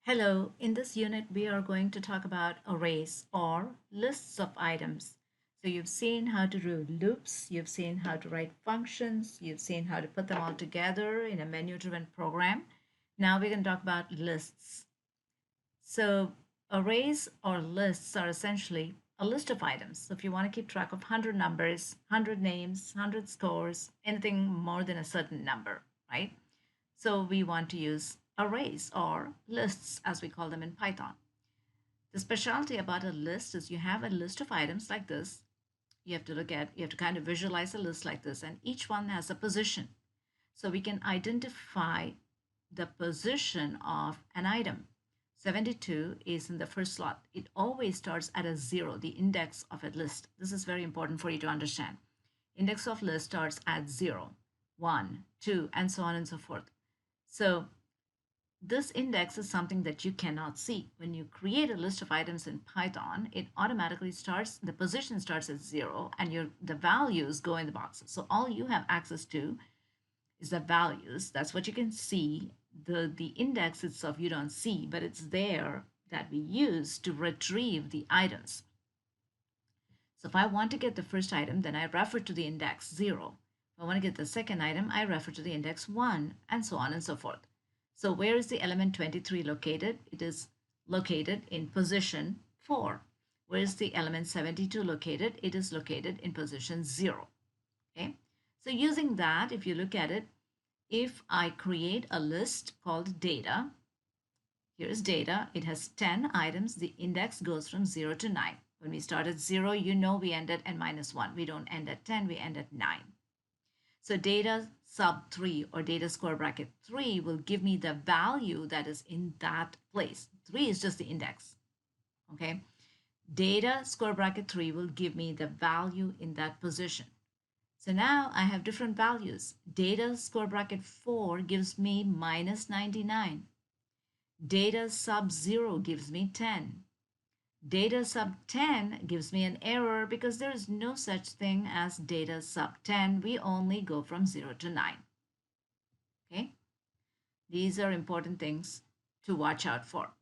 Hello, in this unit, we are going to talk about arrays or lists of items. So you've seen how to do loops, you've seen how to write functions, you've seen how to put them all together in a menu-driven program. Now we're going to talk about lists. So arrays or lists are essentially a list of items. So if you want to keep track of 100 numbers, 100 names, 100 scores, anything more than a certain number, right? So we want to use arrays or lists as we call them in Python. The specialty about a list is you have a list of items like this. You have to kind of visualize a list like this, and each one has a position. So we can identify the position of an item. 72 is in the first slot. It always starts at a zero, the index of a list. This is very important for you to understand. Index of list starts at 0, 1, 2, and so on and so forth. So this index is something that you cannot see. When you create a list of items in Python, it automatically starts, the position starts at 0 and the values go in the boxes. So all you have access to is the values. That's what you can see. The index itself you don't see, but it's there that we use to retrieve the items. So if I want to get the first item, then I refer to the index 0. If I want to get the second item, I refer to the index 1, and so on and so forth. So where is the element 23 located? It is located in position 4. Where is the element 72 located? It is located in position 0. Okay. So using that, if you look at it, if I create a list called data, here's data. It has 10 items. The index goes from 0 to 9. When we start at 0, you know we end at n minus 1. We don't end at 10, we end at 9. So data sub 3 or data square bracket 3 will give me the value that is in that place. 3 is just the index. Okay. Data square bracket 3 will give me the value in that position. So now I have different values. Data square bracket 4 gives me minus 99. Data sub 0 gives me 10. Data sub 10 gives me an error because there is no such thing as data sub 10. We only go from 0 to 9. Okay? These are important things to watch out for.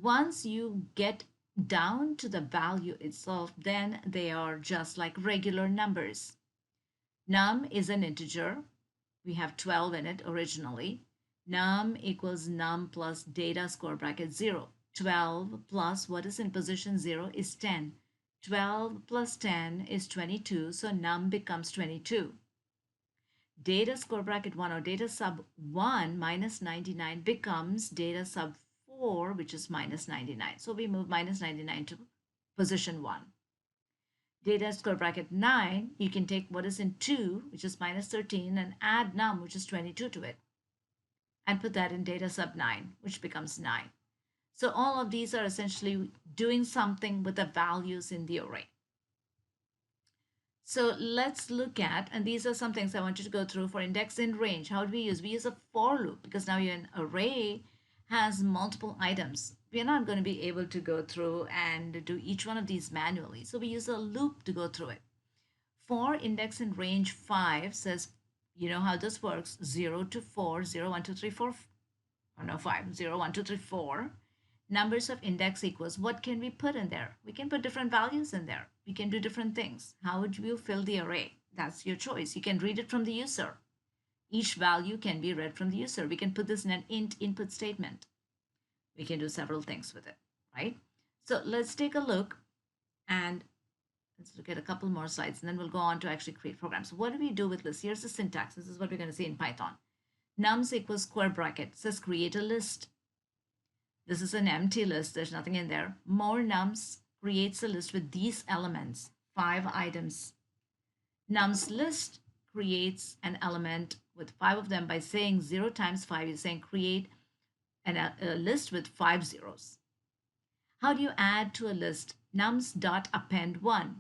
Once you get down to the value itself, then they are just like regular numbers. Num is an integer. We have 12 in it originally. Num equals num plus data square bracket 0. 12 plus what is in position 0 is 10. 12 plus 10 is 22, so num becomes 22. Data square bracket 1 or data sub 1 minus 99 becomes data sub 4, which is minus 99. So we move minus 99 to position 1. Data square bracket 9, you can take what is in 2, which is minus 13, and add num, which is 22 to it, and put that in data sub 9, which becomes 9. So all of these are essentially doing something with the values in the array. So let's look at, and these are some things I want you to go through for index in range. How do we use? We use a for loop because now an array has multiple items. We are not going to be able to go through and do each one of these manually. So we use a loop to go through it. For index in range 5 says, you know how this works, 0 to 4, 0, 1, 2, 3, 4, or no, 5, 0, 1, 2, 3, 4. Numbers of index equals, what can we put in there? We can put different values in there. We can do different things. How would you fill the array? That's your choice. You can read it from the user. Each value can be read from the user. We can put this in an int input statement. We can do several things with it, right? So let's take a look and let's look at a couple more slides and then we'll go on to actually create programs. So what do we do with lists? Here's the syntax. This is what we're going to see in Python. Nums equals square bracket. It says create a list. This is an empty list. There's nothing in there. More nums creates a list with these elements, 5 items. Nums list creates an element with 5 of them by saying 0 times 5. You're saying create a list with 5 zeros. How do you add to a list? Nums dot append 1.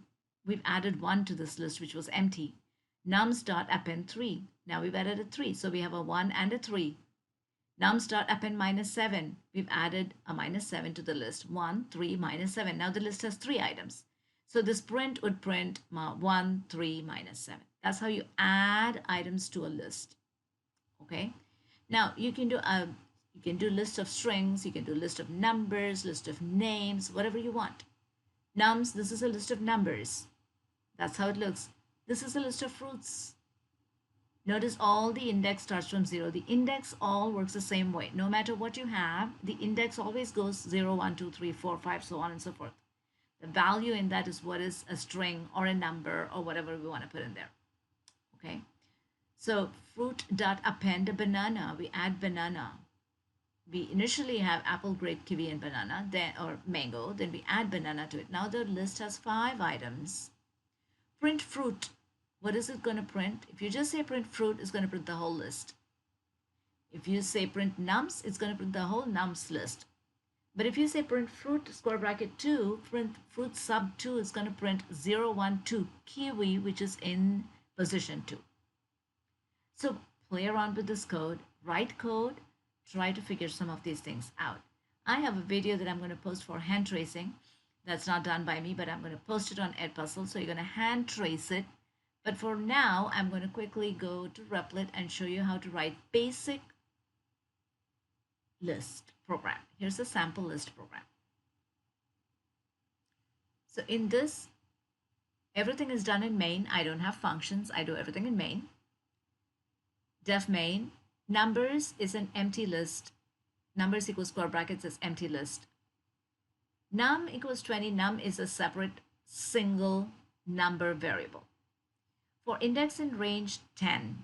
We've added 1 to this list, which was empty. Nums dot append 3. Now we've added a 3. So we have a 1 and a 3. Nums dot append minus 7. We've added a minus 7 to the list. 1, 3, minus 7. Now the list has 3 items. So this print would print 1, 3, minus 7. That's how you add items to a list. Okay. Now you can do You can do list of strings, you can do list of numbers, list of names, whatever you want. Nums, this is a list of numbers. That's how it looks. This is a list of fruits. Notice all the index starts from 0. The index all works the same way. No matter what you have, the index always goes 0, 1, 2, 3, 4, 5, so on and so forth. The value in that is what is a string or a number or whatever we want to put in there. Okay. So fruit dot append a banana. We add banana. We initially have apple, grape, kiwi, and banana, then or mango. Then we add banana to it. Now the list has 5 items. Print fruit. What is it going to print? If you just say print fruit, it's going to print the whole list. If you say print nums, it's going to print the whole nums list. But if you say print fruit square bracket 2, print fruit sub 2 is going to print 0, 1, 2 kiwi, which is in position 2. So play around with this code, write code, try to figure some of these things out. I have a video that I'm going to post for hand tracing. That's not done by me, but I'm going to post it on Edpuzzle. So you're going to hand trace it. But for now, I'm going to quickly go to Replit and show you how to write basic list program. Here's a sample list program. So in this, everything is done in main. I don't have functions. I do everything in main. Def main. Numbers is an empty list. Numbers equals square brackets is empty list. Num equals 20. Num is a separate single number variable. For index in range 10,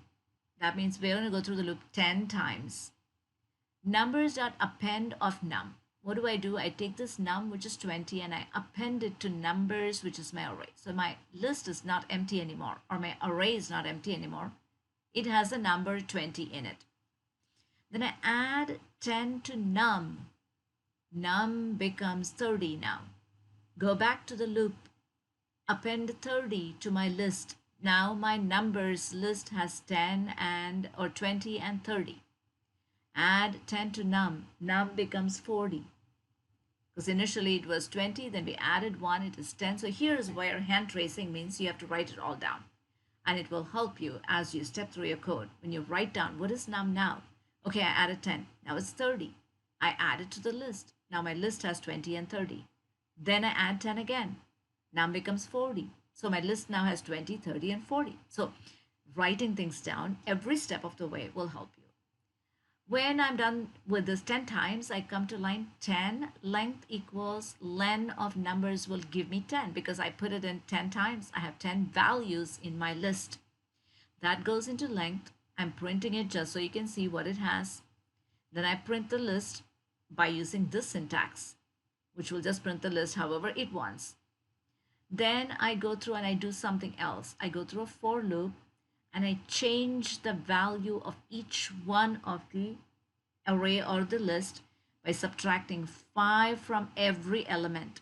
that means we're going to go through the loop 10 times. Numbers.append of num. What do? I take this num, which is 20, and I append it to numbers, which is my array. So my list is not empty anymore, or my array is not empty anymore. It has a number 20 in it. Then I add 10 to num. Num becomes 30 now. Go back to the loop. Append 30 to my list. Now my numbers list has 10 and or 20 and 30. Add 10 to num. Num becomes 40. Because initially it was 20, then we added 1, it is 10. So here's where hand tracing means you have to write it all down. And it will help you as you step through your code. When you write down, what is num now? Okay, I added 10. Now it's 30. I add it to the list. Now my list has 20 and 30. Then I add 10 again. Num becomes 40. So my list now has 20, 30, and 40. So writing things down every step of the way will help you. When I'm done with this 10 times, I come to line 10. Length equals len of numbers will give me 10 because I put it in 10 times. I have 10 values in my list. That goes into length. I'm printing it just so you can see what it has. Then I print the list by using this syntax, which will just print the list however it wants. Then I go through and I do something else. I go through a for loop and I change the value of each one of the array or the list by subtracting 5 from every element.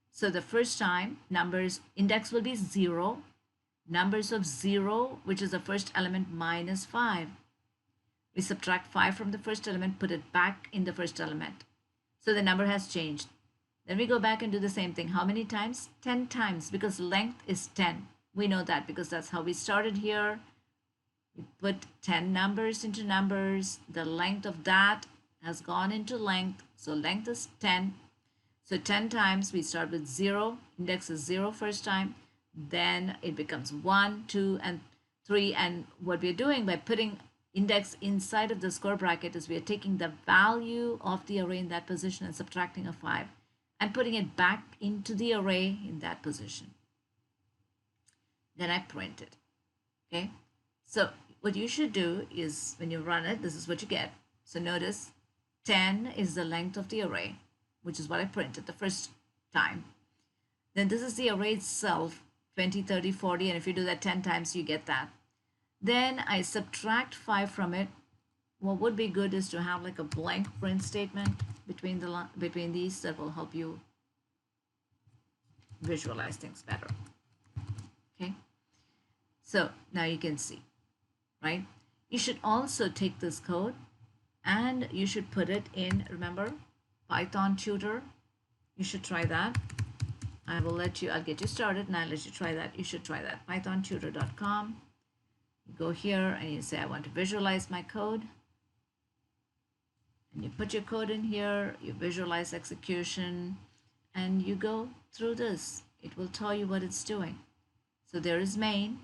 So the first time, numbers index will be 0. Numbers of 0, which is the first element, minus 5. We subtract 5 from the first element, put it back in the first element. So the number has changed. Then we go back and do the same thing. How many times? 10 times, because length is 10. We know that because that's how we started here. We put 10 numbers into numbers. The length of that has gone into length. So length is 10. So 10 times we start with 0. Index is 0 first time. Then it becomes 1, 2, and 3. And what we're doing by putting index inside of the square bracket is we are taking the value of the array in that position and subtracting a 5 and putting it back into the array in that position. Then I print it. Okay. So what you should do is when you run it, this is what you get. So notice 10 is the length of the array, which is what I printed the first time. Then this is the array itself, 20, 30, 40, and if you do that 10 times, you get that. Then I subtract 5 from it. What would be good is to have like a blank print statement between these that will help you visualize things better. Okay, so now you can see, right? You should also take this code and you should put it in, remember, Python tutor. You should try that. I'll get you started and I'll let you try that. You should try that. pythontutor.com. You go here and you say, I want to visualize my code. And you put your code in here, you visualize execution, and you go through this. It will tell you what it's doing. So there is main.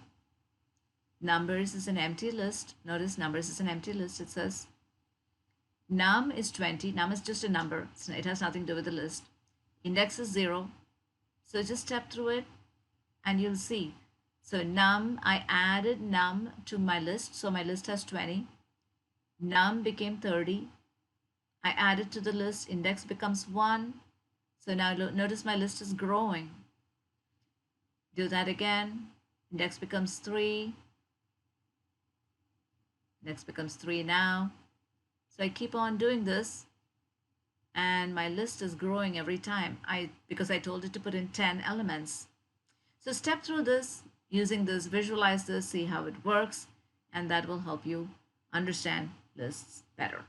Numbers is an empty list. Notice numbers is an empty list. It says num is 20. Num is just a number. It has nothing to do with the list. Index is 0. So just step through it and you'll see. So num, I added num to my list. So my list has 20. Num became 30. I added to the list. Index becomes 1. So now notice my list is growing. Do that again. Index becomes 3. Index becomes 3 now. So I keep on doing this and my list is growing every time because I told it to put in 10 elements. So step through this, using this, visualize this, see how it works, and that will help you understand lists better.